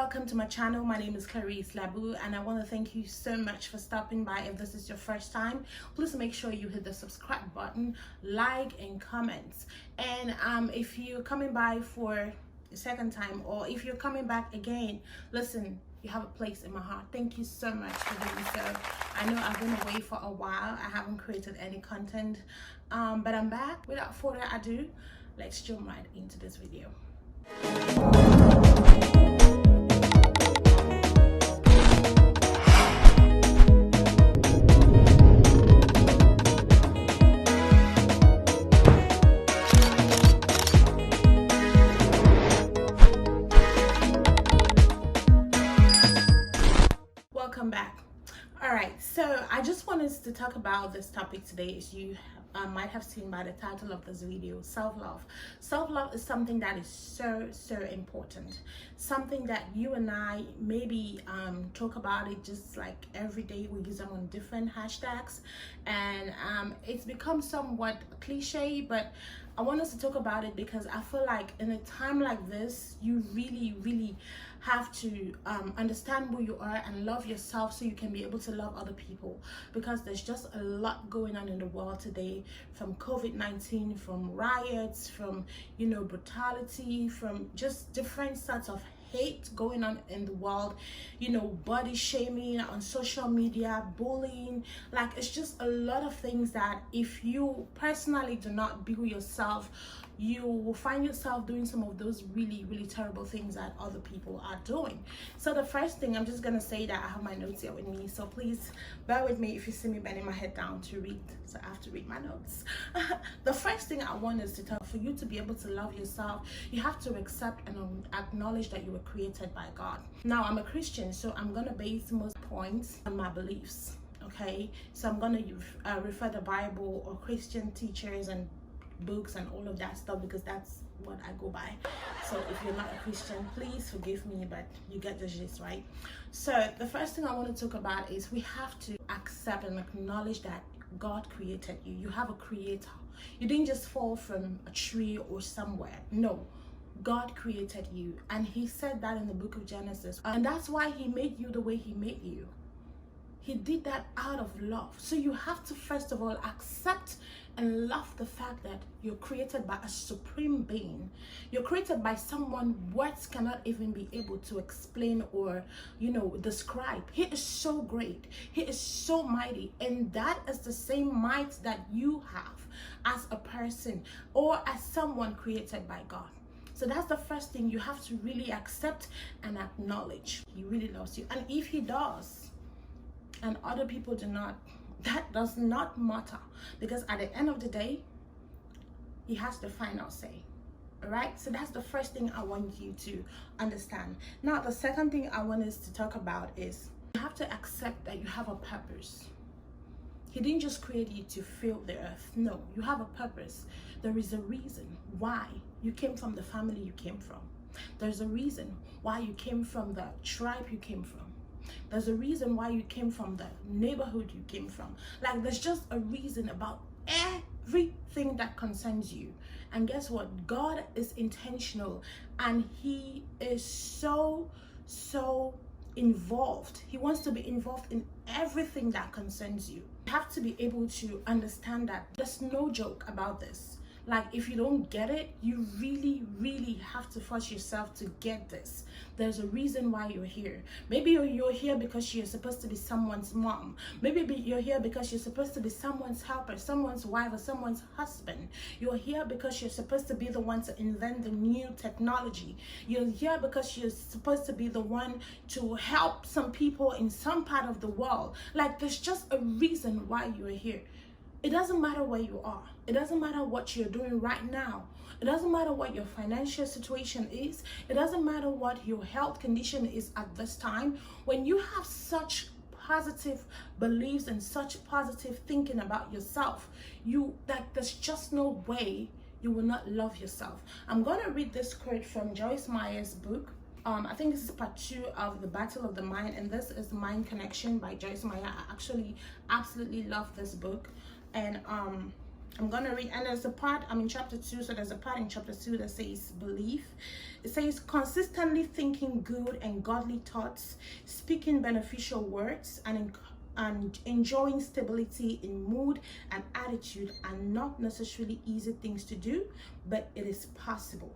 welcome to my channel. My name is Clarice Labu and I want to thank you so much for stopping by. If this is your first time, please make sure you hit the subscribe button, like and comments. And if you're coming by for the second time, or if you're coming back again, listen, you have a place in my heart. Thank you so much for doing so. I know I've been away for a while. I haven't created any content, but I'm back. Without further ado, let's jump right into this video. Welcome back. All right, so I just wanted to talk about this topic today. As you might have seen by the title of this video, self-love. Self-love is something that is so important, something that you and I maybe talk about it just like every day. We use them on different hashtags, and it's become somewhat cliche, but I want us to talk about it because I feel like in a time like this, you really have to understand who you are and love yourself so you can be able to love other people, because there's just a lot going on in the world today, from COVID-19, from riots, from brutality, from just different sorts of hate going on in the world, body shaming on social media, bullying. Like, it's just a lot of things that if you personally do not be yourself, you will find yourself doing some of those really terrible things that other people are doing. So the first thing, I'm just gonna say that I have my notes here with me, so please bear with me if you see me bending my head down to read, so I have to read my notes. The first thing I want is to tell, for you to be able to love yourself, you have to accept and acknowledge that you were created by God. Now, I'm a Christian, so I'm gonna base most points on my beliefs, okay? So I'm gonna refer the Bible or Christian teachers and books and all of that stuff, because that's what I go by. So if you're not a Christian, please forgive me, but you get the gist, right? So the first thing I want to talk about is we have to accept and acknowledge that God created you. You have a creator. You didn't just fall from a tree or somewhere. No, God created you, and he said that in the book of Genesis, and that's why he made you the way he made you. He did that out of love. So you have to first of all accept and love the fact that you're created by a supreme being. You're created by someone words cannot even be able to explain or describe. He is so great. He is so mighty, and that is the same might that you have as a person or as someone created by God. So that's the first thing you have to really accept and acknowledge. He really loves you, and if he does and other people do not, that does not matter, because at the end of the day, he has the final say. All right, so that's the first thing I want you to understand. Now, the second thing I want us to talk about is you have to accept that you have a purpose. He didn't just create you to fill the earth. No, you have a purpose. There is a reason why you came from the family you came from. There's a reason why you came from the tribe you came from. There's a reason why you came from the neighborhood you came from. Like, there's just a reason about everything that concerns you. And guess what? God is intentional, and he is so involved. He wants to be involved in everything that concerns you. You have to be able to understand that there's no joke about this. Like, if you don't get it, you really have to force yourself to get this. There's a reason why you're here. Maybe you're here because you're supposed to be someone's mom. Maybe you're here because you're supposed to be someone's helper, someone's wife, or someone's husband. You're here because you're supposed to be the one to invent the new technology. You're here because you're supposed to be the one to help some people in some part of the world. Like, there's just a reason why you're here. It doesn't matter where you are. It doesn't matter what you're doing right now. It doesn't matter what your financial situation is. It doesn't matter what your health condition is at this time. When you have such positive beliefs and such positive thinking about yourself, there's just no way you will not love yourself. I'm going to read this quote from Joyce Meyer's book. I think this is part 2 of The Battle of the Mind, and this is Mind Connection by Joyce Meyer. I actually absolutely love this book. And I'm gonna read, and there's a part, I'm in chapter 2, so there's a part in chapter 2 that says belief. It says consistently thinking good and godly thoughts, speaking beneficial words, and enjoying stability in mood and attitude are not necessarily easy things to do, but it is possible.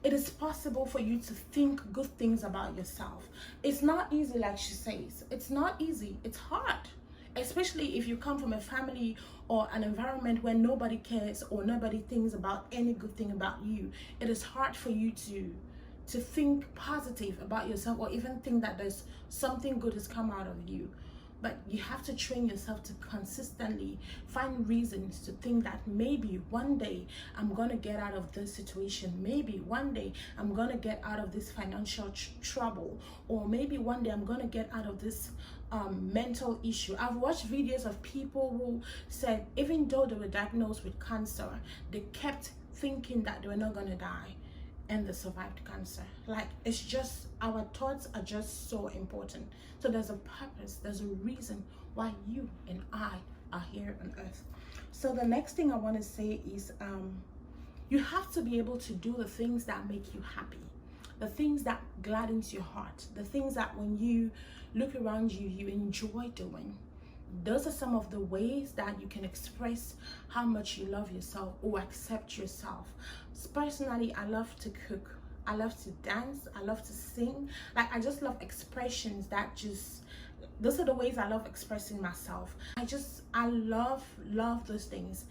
It is possible for you to think good things about yourself. It's not easy, like she says. It's not easy. It's hard. Especially if you come from a family or an environment where nobody cares or nobody thinks about any good thing about you. It is hard for you to think positive about yourself, or even think that there's something good has come out of you. But you have to train yourself to consistently find reasons to think that maybe one day I'm gonna get out of this situation. Maybe one day I'm gonna get out of this financial trouble, or maybe one day I'm gonna get out of this mental issue. I've watched videos of people who said even though they were diagnosed with cancer, they kept thinking that they were not gonna die, and they survived cancer. Like, it's just, our thoughts are just so important. So there's a purpose, there's a reason why you and I are here on earth. So the next thing I want to say is you have to be able to do the things that make you happy, the things that gladdens your heart, the things that when you look around you, you enjoy doing. Those are some of the ways that you can express how much you love yourself or accept yourself. Personally, I love to cook. I love to dance. I love to sing. Like, I just love expressions that just, those are the ways I love expressing myself. I love those things.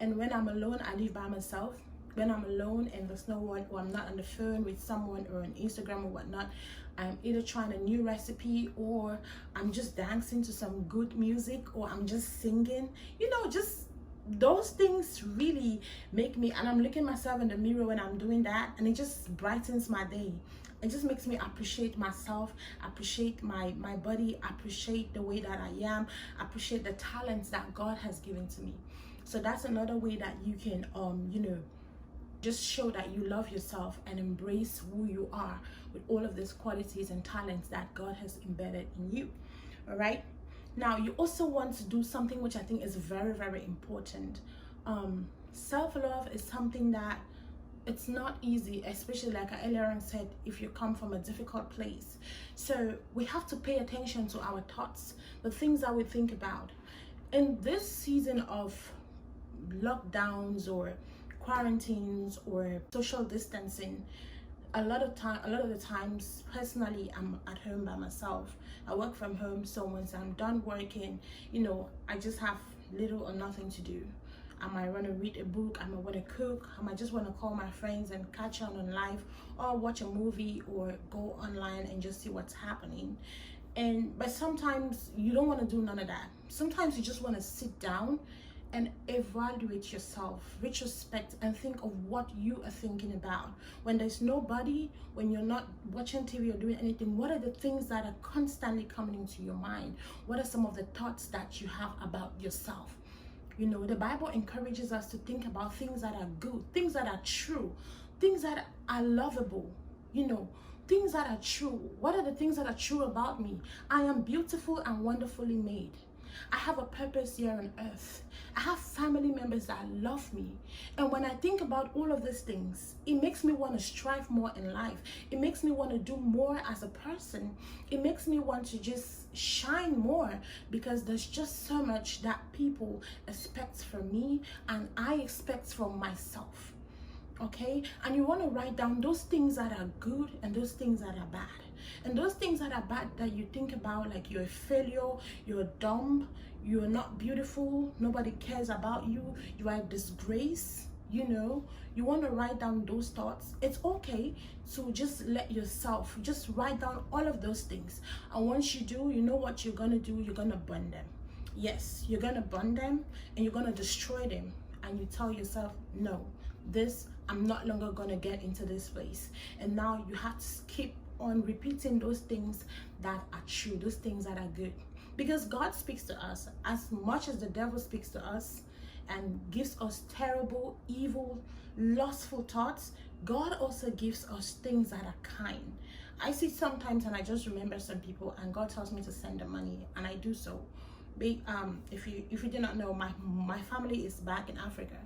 And when I'm alone, I live by myself. When I'm alone and there's no one, or I'm not on the phone with someone or on Instagram or whatnot, I'm either trying a new recipe, or I'm just dancing to some good music, or I'm just singing, you know, just those things really make me, and I'm looking myself in the mirror when I'm doing that, and it just brightens my day. It just makes me appreciate myself, appreciate my body, appreciate the way that I am, appreciate the talents that God has given to me. So that's another way that you can you know, just show that you love yourself and embrace who you are with all of these qualities and talents that God has embedded in you. All right. Now, you also want to do something which I think is very, very important. Self-love is something that it's not easy, especially like I earlier on said, if you come from a difficult place. So we have to pay attention to our thoughts, the things that we think about. In this season of lockdowns or quarantines or social distancing, a lot of the times, personally, I'm at home by myself. I work from home, so once I'm done working, you know, I just have little or nothing to do. I might want to read a book, I might want to cook, I might just want to call my friends and catch on live, or watch a movie, or go online and just see what's happening. But sometimes you don't want to do none of that. Sometimes you just want to sit down and evaluate yourself, retrospect, and think of what you are thinking about. When there's nobody, when you're not watching TV or doing anything, what are the things that are constantly coming into your mind? What are some of the thoughts that you have about yourself? You know, the Bible encourages us to think about things that are good, things that are true, things that are lovable, you know, things that are true. What are the things that are true about me? I am beautiful and wonderfully made. I have a purpose here on earth. I have family members that love me. And when I think about all of these things, it makes me want to strive more in life. It makes me want to do more as a person. It makes me want to just shine more, because there's just so much that people expect from me and I expect from myself. Okay? And you want to write down those things that are good and those things that are bad. And those things that are bad that you think about, like you're a failure, you're dumb, you're not beautiful, nobody cares about you, you are a disgrace, you know, you want to write down those thoughts. It's okay to just let yourself, just write down all of those things. And once you do, you know what you're going to do? You're going to burn them. Yes, you're going to burn them and you're going to destroy them. And you tell yourself, no, I'm not longer going to get into this place. And now you have to keep on repeating those things that are true, those things that are good, because God speaks to us as much as the devil speaks to us and gives us terrible, evil, lustful thoughts. God also gives us things that are kind. I see sometimes and I just remember some people and God tells me to send them money and I do so. If you do not know, my family is back in Africa,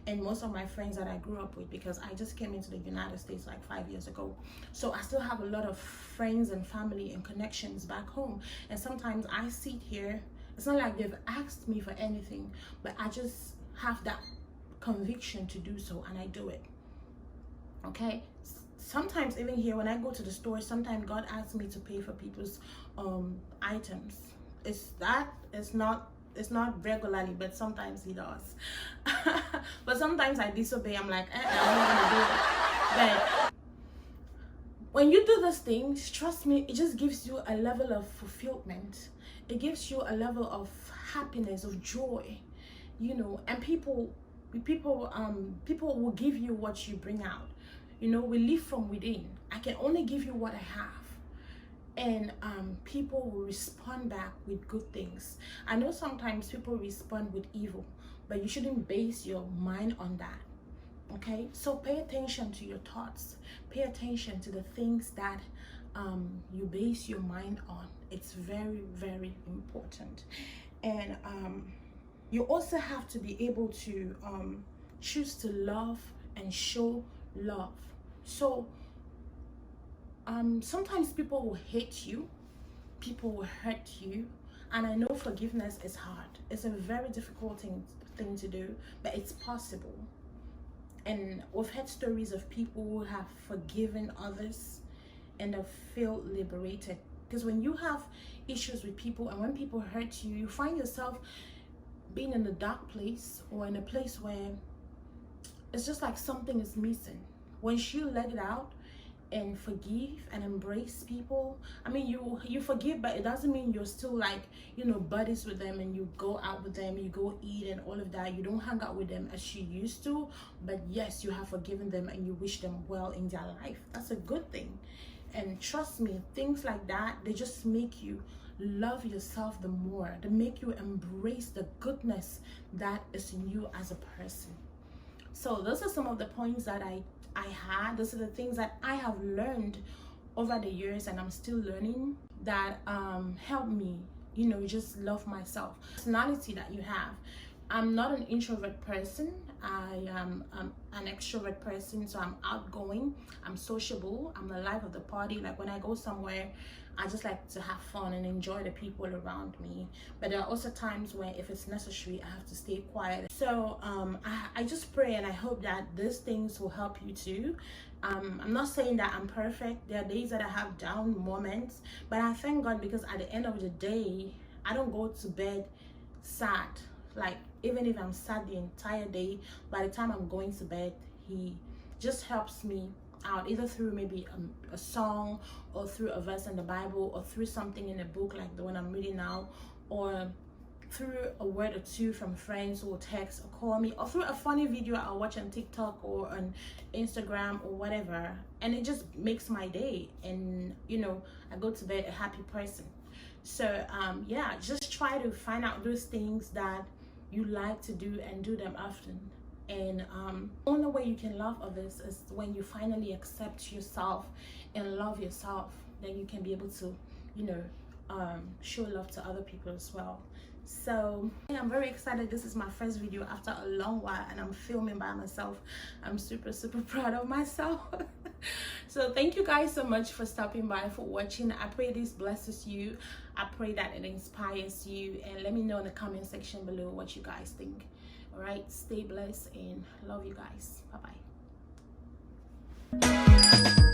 and most of my friends that I grew up with, because I just came into the United States like 5 years ago, so I still have a lot of friends and family and connections back home. And sometimes I sit here, it's not like they've asked me for anything, but I just have that conviction to do so, and I do it. Okay, sometimes even here when I go to the store, sometimes God asks me to pay for people's items. It's not regularly, but sometimes he does. But sometimes I disobey. I'm like, I'm not gonna do it. But when you do those things, trust me, it just gives you a level of fulfillment. It gives you a level of happiness, of joy, you know. And people will give you what you bring out. You know, we live from within. I can only give you what I have, and people will respond back with good things. I know sometimes people respond with evil, but you shouldn't base your mind on that. Okay, so pay attention to your thoughts, pay attention to the things that you base your mind on. It's very, very important. And you also have to be able to choose to love and show love. So sometimes people will hate you, people will hurt you, and I know forgiveness is hard. It's a very difficult thing to do, but it's possible. And we've heard stories of people who have forgiven others and have felt liberated. Because when you have issues with people and when people hurt you, you find yourself being in a dark place, or in a place where it's just like something is missing. Once you let it out and forgive and embrace people, I mean, you forgive, but it doesn't mean you're still like, you know, buddies with them and you go out with them, you go eat and all of that. You don't hang out with them as you used to, but yes, you have forgiven them and you wish them well in their life. That's a good thing. And trust me, things like that, they just make you love yourself the more. They make you embrace the goodness that is in you as a person. So those are some of the points that I had. Those are the things that I have learned over the years, and I'm still learning, that help me, you know, just love myself. Personality that you have. I'm not an introvert person. I am an extrovert person, so I'm outgoing, I'm sociable, I'm the life of the party. Like when I go somewhere, I just like to have fun and enjoy the people around me. But there are also times where if it's necessary, I have to stay quiet. So I just pray and I hope that these things will help you too. I'm not saying that I'm perfect. There are days that I have down moments, but I thank God, because at the end of the day, I don't go to bed sad. Like, even if I'm sad the entire day, by the time I'm going to bed, he just helps me out, either through maybe a song, or through a verse in the Bible, or through something in a book like the one I'm reading now, or through a word or two from friends who will text or call me, or through a funny video I'll watch on TikTok or on Instagram or whatever, and it just makes my day, and you know, I go to bed a happy person. So yeah, just try to find out those things that you like to do and do them often. And only way you can love others is when you finally accept yourself and love yourself. Then you can be able to, you know, show love to other people as well. So I'm very excited. This is my first video after a long while, and I'm filming by myself. I'm super proud of myself. So thank you guys so much for stopping by, for watching. I pray this blesses you. I pray that it inspires you, and let me know in the comment section below what you guys think. All right, stay blessed and love you guys. Bye bye.